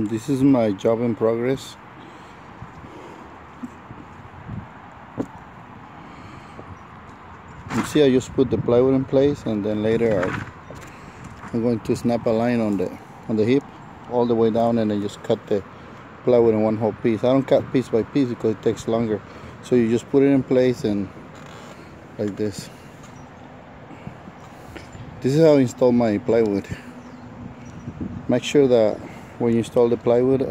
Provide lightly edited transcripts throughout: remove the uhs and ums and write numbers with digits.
This is my job in progress. You see, I just put the plywood in place, and then later I'm going to snap a line on the hip all the way down, and then just cut the plywood in one whole piece. I don't cut piece by piece because it takes longer. So you just put it in place and like this. This is how I install my plywood. Make sure that when you install the plywood,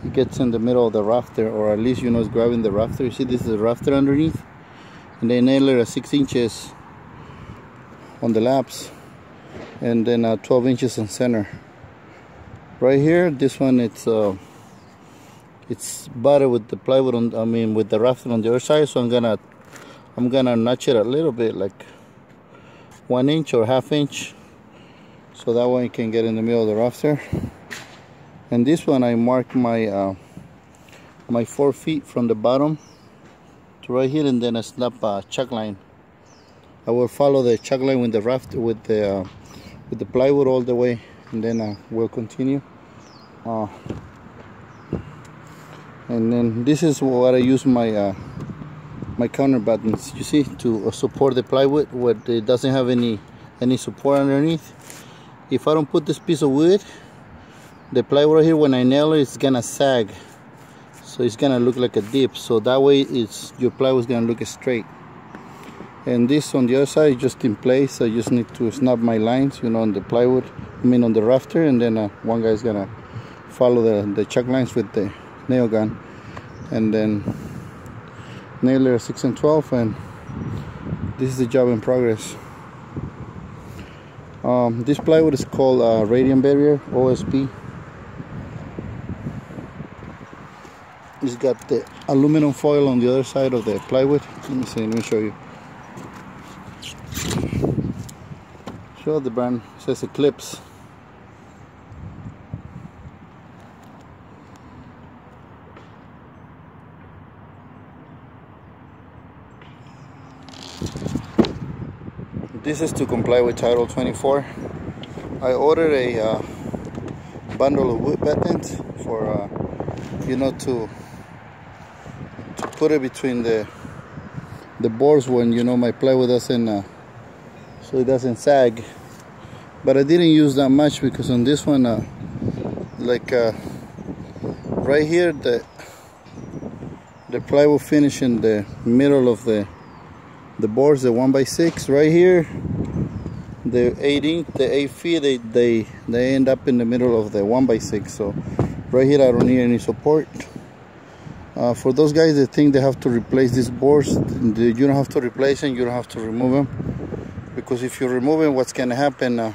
it gets in the middle of the rafter, or at least it's grabbing the rafter. You see, this is the rafter underneath, and they nail it at 6 inches on the laps, and then 12 inches in center. Right here, this one, it's butted with the plywood on, with the rafter on the other side. So I'm gonna notch it a little bit, like 1 inch or ½ inch, so that way it can get in the middle of the rafter. And this one, I marked my 4 feet from the bottom to right here, and then I snap a chuck line. I will follow the chuck line with the rafter, with the plywood all the way, and then we'll continue. And then this is what I use my my counter buttons, you see, to support the plywood where it doesn't have any support underneath. If I don't put this piece of wood, the plywood right here, when I nail it, it's gonna sag, so it's gonna look like a dip. So that way, your plywood is gonna look straight. And this on the other side is just in place. I just need to snap my lines, on the plywood, on the rafter, and then one guy's gonna follow the chuck lines with the nail gun, and then nail it at 6 and 12, and this is the job in progress. This plywood is called radiant barrier, OSB. It's got the aluminum foil on the other side of the plywood. Let me show you. Show the brand. It says Eclipse. This is to comply with Title 24. I ordered a bundle of wood battens for to put it between the boards when my plywood doesn't so it doesn't sag. But I didn't use that much because on this one, right here, the plywood finish in the middle of the boards, the 1x6 right here, the 8 feet, they end up in the middle of the 1x6. So right here I don't need any support. For those guys that think they have to replace these boards, you don't have to replace them, you don't have to remove them, because if you remove them, what's gonna happen,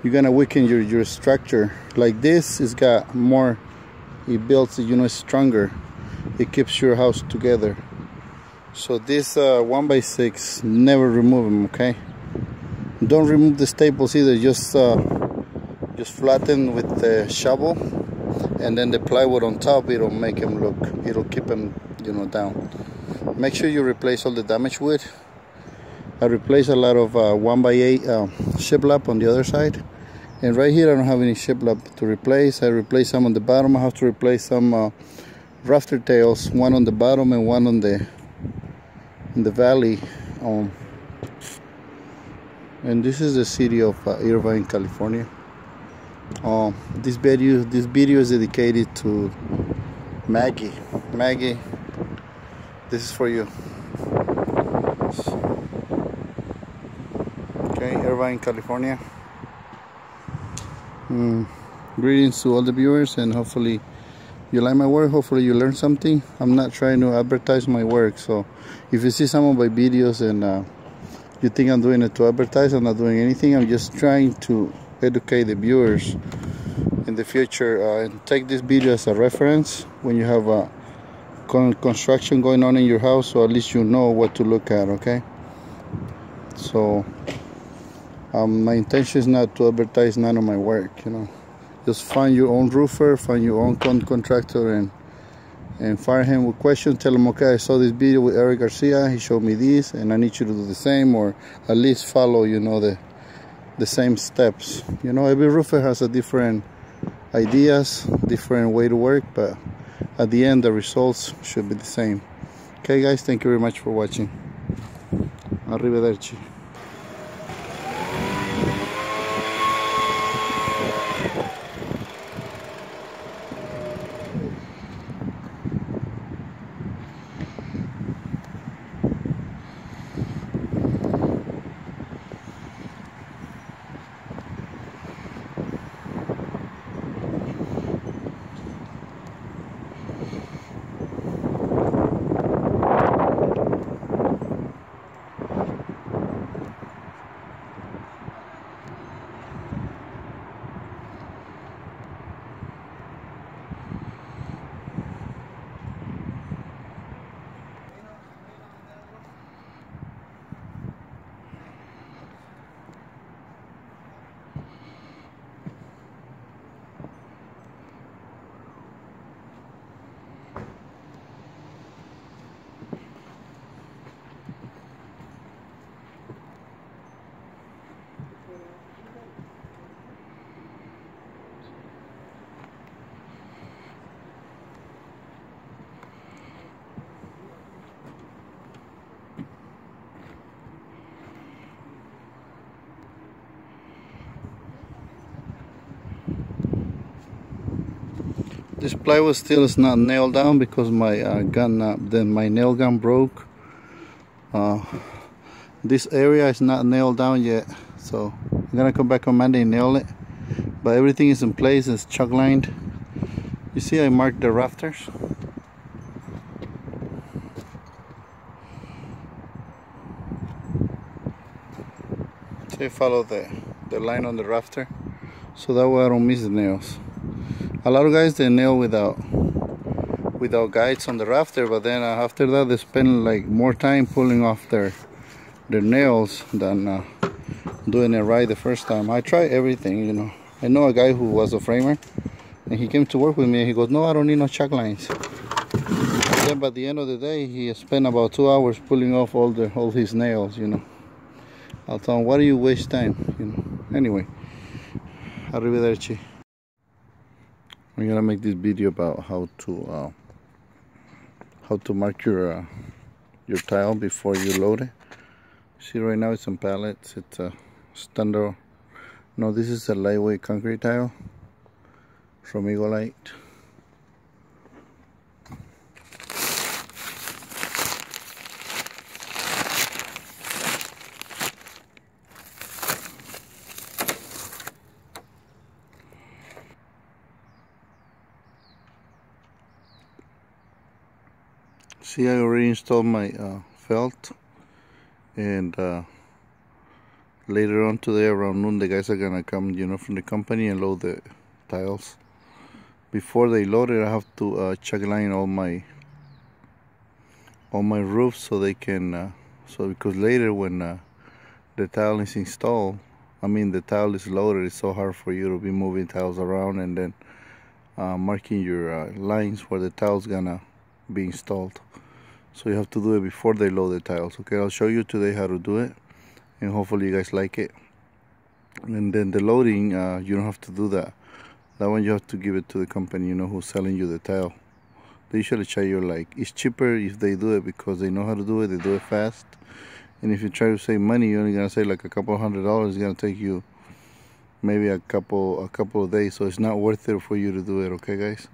you're gonna weaken your structure. Like this, it's got more, it builds, it's stronger, it keeps your house together. So this 1x6, never remove them, okay? Don't remove the staples either. Just flatten with the shovel, and then the plywood on top, it'll make them look, it'll keep them, down. Make sure you replace all the damaged wood. I replaced a lot of 1x8 shiplap on the other side, and right here I don't have any shiplap to replace. I replaced some on the bottom. I have to replace some rafter tails, one on the bottom and one on the valley. And this is the city of Irvine, California. This video is dedicated to Maggie. Maggie, this is for you. Okay, Irvine, California. Greetings to all the viewers, and hopefully you like my work. Hopefully you learn something. I'm not trying to advertise my work, so if you see some of my videos and you think I'm doing it to advertise, I'm not doing anything. I'm just trying to educate the viewers in the future, and take this video as a reference when you have a construction going on in your house, so at least you know what to look at, okay? So my intention is not to advertise none of my work, just find your own roofer, find your own contractor, and fire him with questions. Tell him, okay, I saw this video with Eric Garcia, he showed me this, and I need you to do the same, or at least follow, the same steps. You know, every roofer has a different ideas, different way to work, but at the end the results should be the same. Okay guys, thank you very much for watching. Arrivederci. This plywood still is not nailed down because my my nail gun broke. This area is not nailed down yet, so I'm gonna come back on Monday and nail it. But everything is in place. It's chuck lined. You see, I marked the rafters. So you follow the line on the rafter, so that way I don't miss the nails. A lot of guys, they nail without guides on the rafter, but then after that they spend like more time pulling off their nails than doing it right the first time. I try everything, you know. I know a guy who was a framer, and he came to work with me and he goes, "No, I don't need no chuck lines." And then by the end of the day, he spent about 2 hours pulling off all his nails, you know. I'll tell him, "Why do you waste time?" You know. Anyway, arrivederci. I'm gonna make this video about how to mark your tile before you load it. See, right now it's on pallets. It's a standard. No, this is a lightweight concrete tile from Eagle. See, I already installed my felt, and later on today around noon the guys are gonna come, you know, from the company and load the tiles. Before they load it, I have to chuck line all my roofs so they can because later when the tile is installed, I mean the tile is loaded, it's so hard for you to be moving tiles around and then marking your lines where the tile's gonna be installed. So you have to do it before they load the tiles. Okay, I'll show you today how to do it, and hopefully you guys like it. And then the loading, you don't have to do that. That one you have to give it to the company, you know, who's selling you the tile. They usually charge you, like, it's cheaper if they do it because they know how to do it, they do it fast. And if you try to save money, you're only gonna save like a couple $100. It's gonna take you maybe a couple of days, so it's not worth it for you to do it. Okay guys,